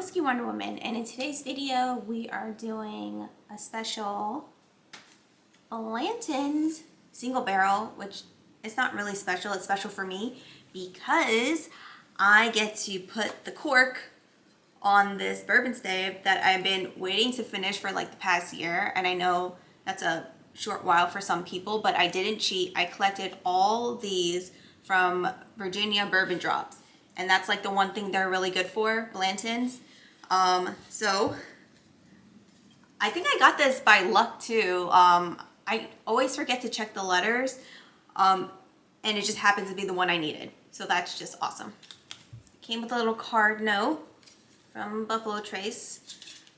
Whiskey Wonder Woman, and in today's video we are doing a special Blanton's single barrel, which is not really special. It's special for me because I get to put the cork on this bourbon stave that I've been waiting to finish for like the past year, and I know that's a short while for some people, but I didn't cheat. I collected all these from Virginia bourbon drops, and that's like the one thing they're really good for, Blantons. So I think I got this by luck too. I always forget to check the letters, and it just happens to be the one I needed. So that's just awesome. It came with a little card note from Buffalo Trace.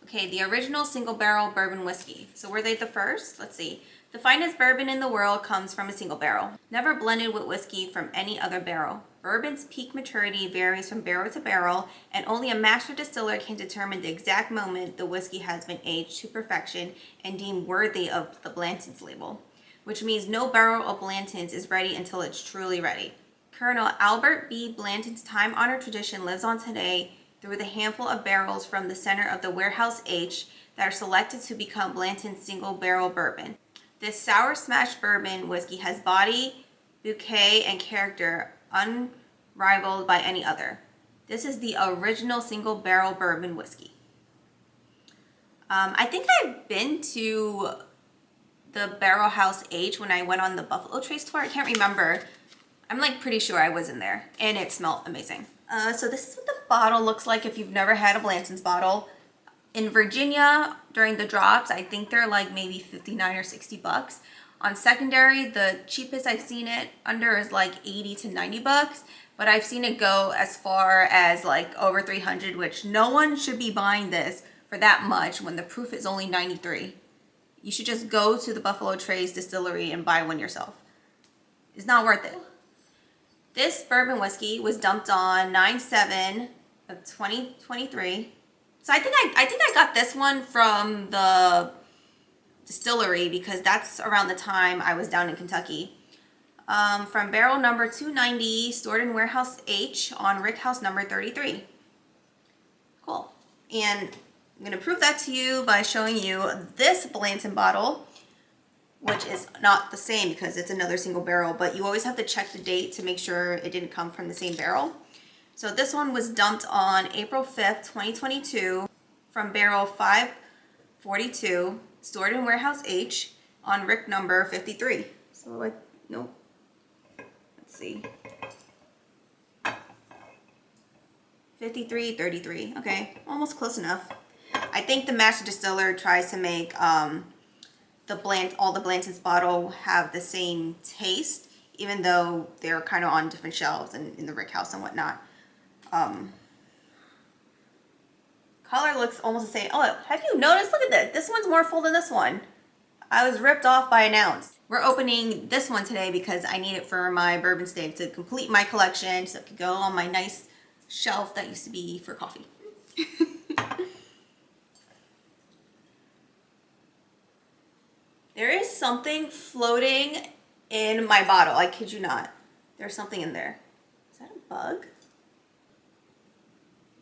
Okay, the original single barrel bourbon whiskey. So were they the first? Let's see. The finest bourbon in the world comes from a single barrel, never blended with whiskey from any other barrel. Bourbon's peak maturity varies from barrel to barrel, and only a master distiller can determine the exact moment the whiskey has been aged to perfection and deemed worthy of the Blanton's label, which means no barrel of Blanton's is ready until it's truly ready. Colonel Albert B. Blanton's time-honored tradition lives on today through the handful of barrels from the center of the Warehouse H that are selected to become Blanton's single barrel bourbon. This sour smash bourbon whiskey has body, bouquet, and character unrivaled by any other. This is the original single barrel bourbon whiskey. I think I've been to the Barrel House H when I went on the Buffalo Trace tour. I can't remember. I'm like pretty sure I was in there, and it smelled amazing. So this is what the bottle looks like if you've never had a Blanton's bottle. In Virginia, during the drops, I think they're like maybe 59 or 60 bucks. On secondary, the cheapest I've seen it under is like 80 to 90 bucks, but I've seen it go as far as like over 300, which no one should be buying this for that much when the proof is only 93. You should just go to the Buffalo Trace distillery and buy one yourself. It's not worth it. This bourbon whiskey was dumped on 9/7 of 2023. So I think I got this one from the distillery because that's around the time I was down in Kentucky. From barrel number 290, stored in Warehouse H on Rick House number 33. Cool. And I'm going to prove that to you by showing you this Blanton bottle, which is not the same because it's another single barrel, but you always have to check the date to make sure it didn't come from the same barrel. So this one was dumped on April 5th, 2022 from barrel 542, stored in Warehouse H on Rick number 53. So nope. Let's see. 5333. Okay, almost close enough. I think the master distiller tries to make all the Blanton's bottle have the same taste, even though they're kind of on different shelves and in the Rick House and whatnot. Color looks almost the same. Oh, have you noticed? Look at this. This one's more full than this one. I was ripped off by an ounce. We're opening this one today because I need it for my bourbon stave to complete my collection so it could go on my nice shelf that used to be for coffee. There is something floating in my bottle. I kid you not. There's something in there. Is that a bug?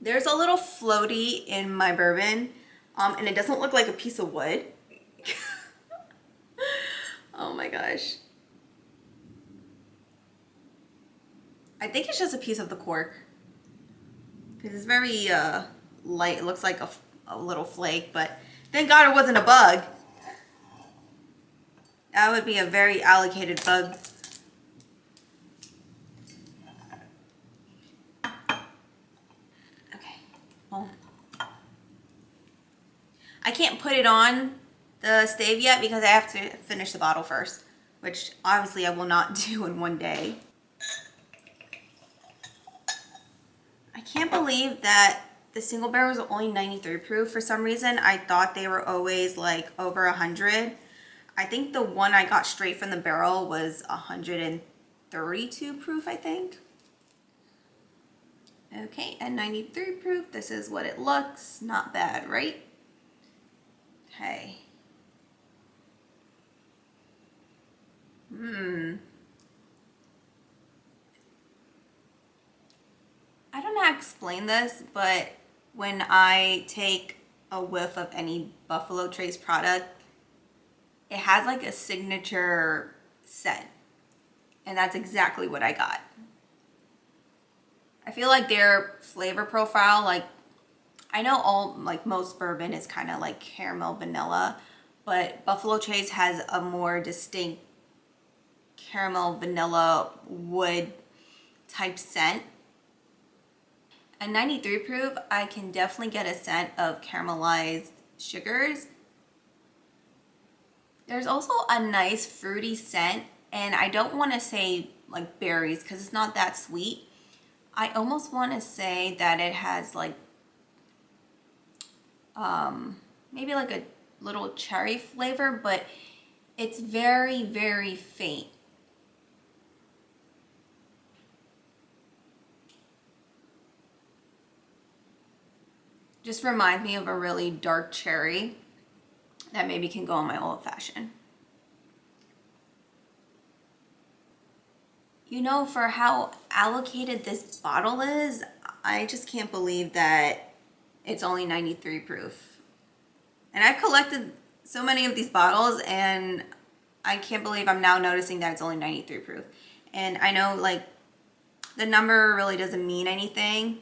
There's a little floaty in my bourbon, and it doesn't look like a piece of wood. Oh my gosh. I think it's just a piece of the cork, because it's very light. It looks like a little flake, but thank God it wasn't a bug. That would be a very allocated bug. Okay. Well, I can't put it on the stave yet because I have to finish the bottle first, which obviously I will not do in one day. I can't believe that the single barrels are only 93 proof. For some reason, I thought they were always like over 100. I think the one I got straight from the barrel was 132 proof, I think. Okay, and 93 proof, this is what it looks. Not bad, right? Okay. I don't know how to explain this, but when I take a whiff of any Buffalo Trace product, it has like a signature scent. And that's exactly what I got. I feel like their flavor profile, like, I know most bourbon is kind of like caramel vanilla, but Buffalo Trace has a more distinct caramel vanilla wood type scent. At 93 proof, I can definitely get a scent of caramelized sugars. There's also a nice fruity scent, and I don't want to say like berries because it's not that sweet. I almost want to say that it has like maybe like a little cherry flavor, but it's very, very faint. Just reminds me of a really dark cherry that maybe can go on my old fashioned. You know, for how allocated this bottle is, I just can't believe that it's only 93 proof. And I've collected so many of these bottles, and I can't believe I'm now noticing that it's only 93 proof. And I know like the number really doesn't mean anything,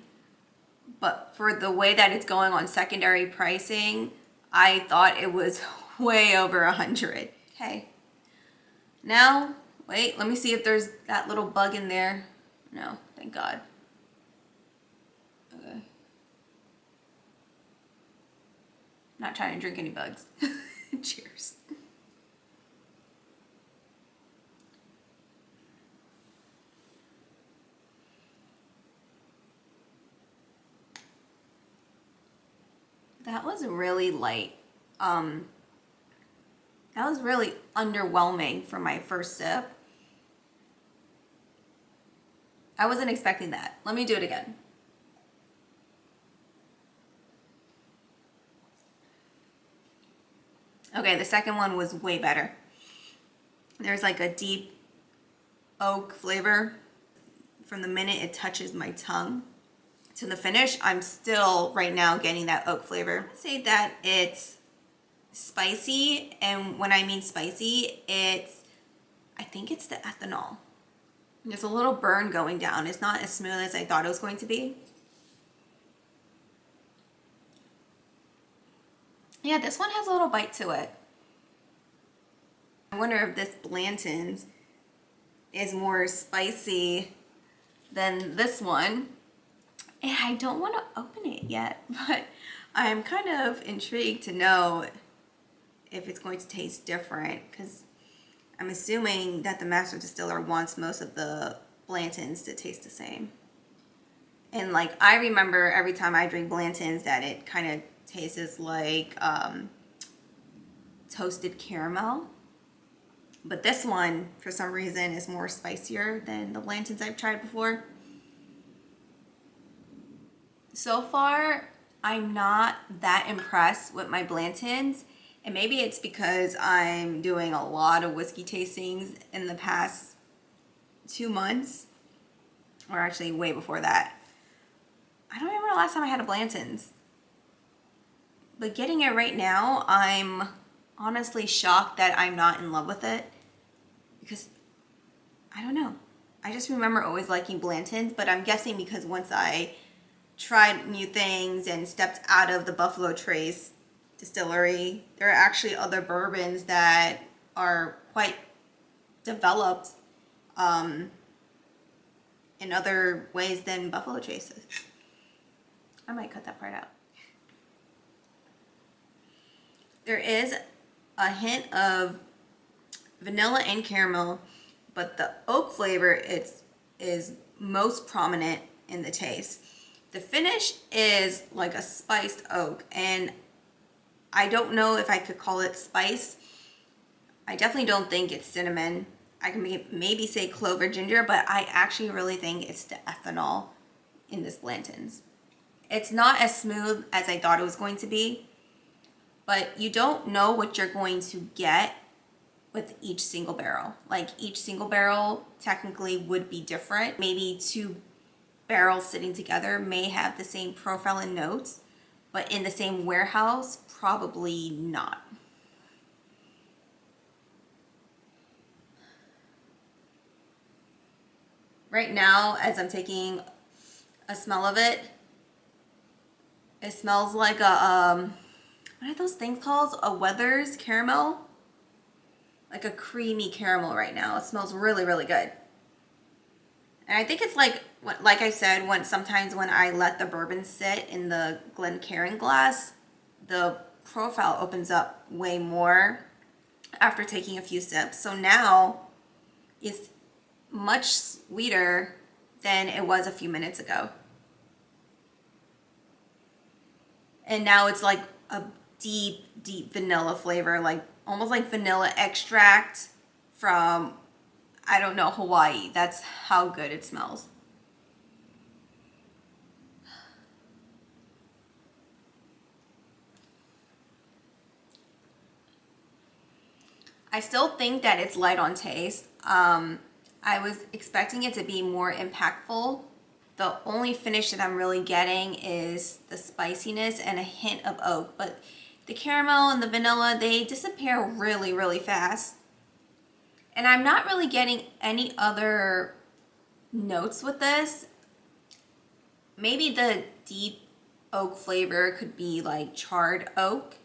but for the way that it's going on secondary pricing, I thought it was way over 100. Okay. Now, wait, let me see if there's that little bug in there. No, thank God. Okay. Not trying to drink any bugs. Cheers. That was really light. That was really underwhelming for my first sip. I wasn't expecting that. Let me do it again. Okay, the second one was way better. There's like a deep oak flavor from the minute it touches my tongue to the finish. I'm still right now getting that oak flavor. I'd say that it's spicy, and when I mean spicy, I think it's the ethanol. There's a little burn going down. It's not as smooth as I thought it was going to be. Yeah, this one has a little bite to it. I wonder if this Blanton's is more spicy than this one. And I don't want to open it yet, but I'm kind of intrigued to know if it's going to taste different, because I'm assuming that the master distiller wants most of the Blantons to taste the same. And like, I remember every time I drink Blantons that it kind of tastes like toasted caramel. But this one, for some reason, is more spicier than the Blantons I've tried before. So far, I'm not that impressed with my Blantons. And maybe it's because I'm doing a lot of whiskey tastings in the past 2 months. Or actually way before that. I don't remember the last time I had a Blanton's. But getting it right now, I'm honestly shocked that I'm not in love with it. Because, I don't know. I just remember always liking Blanton's. But I'm guessing because once I tried new things and stepped out of the Buffalo Trace distillery, there are actually other bourbons that are quite developed in other ways than Buffalo Trace is. I might cut that part out. There is a hint of vanilla and caramel, but the oak flavor is most prominent in the taste. The finish is like a spiced oak, and I don't know if I could call it spice. I definitely don't think it's cinnamon. I can maybe say clove or ginger, but I actually really think it's the ethanol in this Blanton's. It's not as smooth as I thought it was going to be, but you don't know what you're going to get with each single barrel. Like, each single barrel technically would be different. Maybe 2 barrels sitting together may have the same profile and notes, but in the same warehouse, probably not. Right now, as I'm taking a smell of it, it smells like a, what are those things called? A Weathers caramel? Like a creamy caramel right now. It smells really, really good. And I think it's like I said, sometimes when I let the bourbon sit in the Glencairn glass, the profile opens up way more after taking a few sips. So now it's much sweeter than it was a few minutes ago. And now it's like a deep, deep vanilla flavor, like almost like vanilla extract from, I don't know, Hawaii. That's how good it smells. I still think that it's light on taste. I was expecting it to be more impactful. The only finish that I'm really getting is the spiciness and a hint of oak, but the caramel and the vanilla, they disappear really, really fast. And I'm not really getting any other notes with this. Maybe the deep oak flavor could be like charred oak,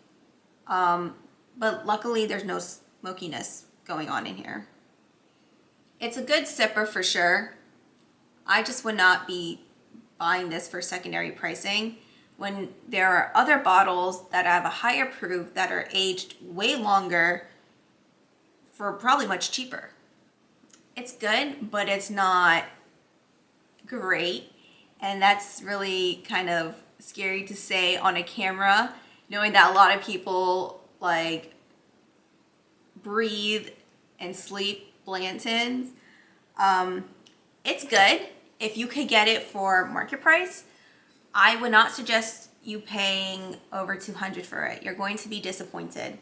but luckily there's no smokiness going on in here. It's a good sipper for sure. I just would not be buying this for secondary pricing when there are other bottles that have a higher proof that are aged way longer for probably much cheaper. It's good, but it's not great. And that's really kind of scary to say on a camera, knowing that a lot of people like breathe and sleep Blantons. It's good. If you could get it for market price, I would not suggest you paying over $200 for it. You're going to be disappointed.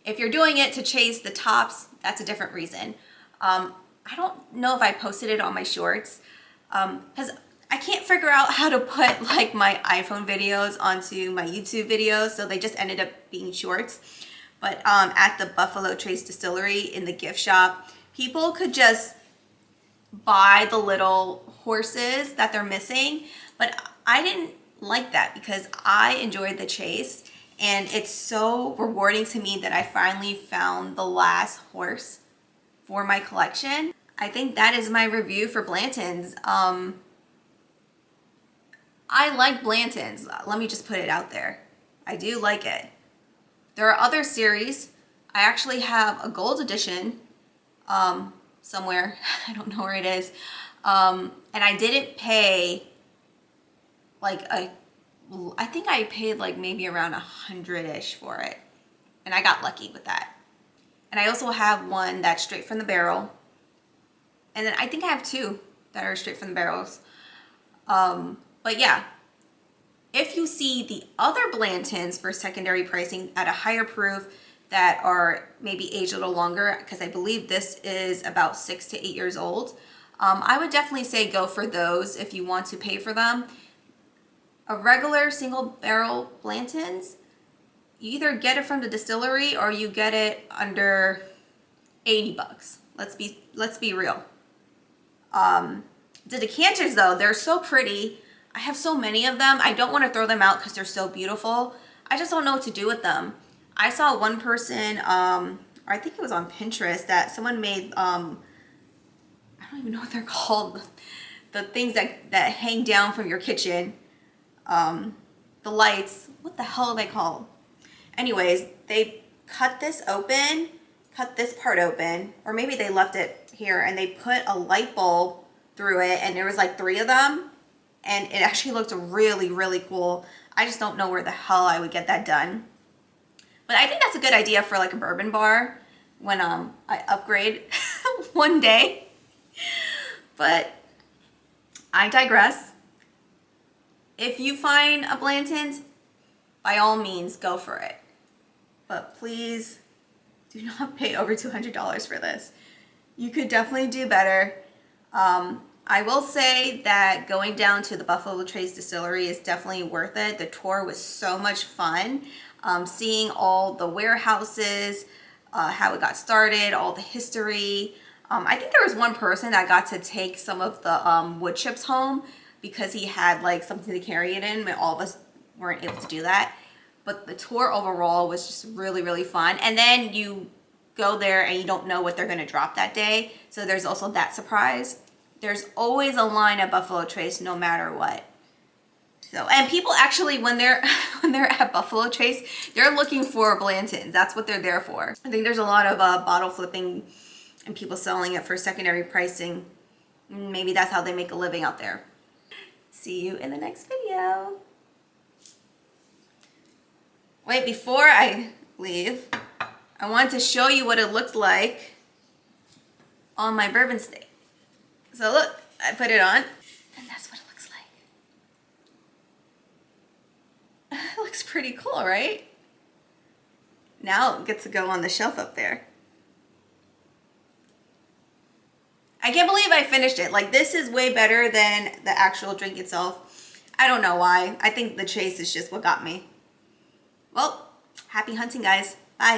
If you're doing it to chase the tops, that's a different reason. I don't know if I posted it on my shorts because I can't figure out how to put like my iPhone videos onto my YouTube videos, so they just ended up being shorts. But at the Buffalo Trace Distillery in the gift shop, people could just buy the little horses that they're missing, but I didn't like that because I enjoyed the chase, and it's so rewarding to me that I finally found the last horse for my collection. I think that is my review for Blantons. I like Blantons. Let me just put it out there. I do like it. There are other series. I actually have a gold edition somewhere. I don't know where it is. And I didn't pay like I think I paid like maybe around $100-ish for it. And I got lucky with that. And I also have one that's straight from the barrel. And then I think I have two that are straight from the barrels. But yeah, if you see the other Blantons for secondary pricing at a higher proof that are maybe aged a little longer, because I believe this is about 6 to 8 years old, I would definitely say go for those if you want to pay for them. A regular single barrel Blantons, you either get it from the distillery or you get it under $80. Let's be real. The decanters though, they're so pretty. I have so many of them. I don't want to throw them out because they're so beautiful. I just don't know what to do with them. I saw one person, or I think it was on Pinterest, that someone made, I don't even know what they're called. The things that hang down from your kitchen. The lights, what the hell are they called? Anyways, they cut this part open, or maybe they left it here and they put a light bulb through it, and there was like 3 of them, and it actually looked really, really cool. I just don't know where the hell I would get that done. But I think that's a good idea for like a bourbon bar when I upgrade one day. But I digress. If you find a Blanton's, by all means, go for it. But please do not pay over $200 for this. You could definitely do better. I will say that going down to the Buffalo Trace Distillery is definitely worth it. The tour was so much fun. Seeing all the warehouses, how it got started, all the history. I think there was one person that got to take some of the wood chips home because he had like something to carry it in, but all of us weren't able to do that. But the tour overall was just really, really fun. And then you go there and you don't know what they're going to drop that day. So there's also that surprise. There's always a line at Buffalo Trace no matter what. So, and people actually, when they're at Buffalo Trace, they're looking for blantons. That's what they're there for. I think there's a lot of bottle flipping and people selling it for secondary pricing. Maybe that's how they make a living out there. See you in the next video. Wait, before I leave, I wanted to show you what it looked like on my bourbon steak. So look, I put it on, and that's what it looks like. It looks pretty cool, right? Now it gets to go on the shelf up there. I can't believe I finished it. Like, this is way better than the actual drink itself. I don't know why. I think the chase is just what got me. Well, happy hunting, guys. Bye.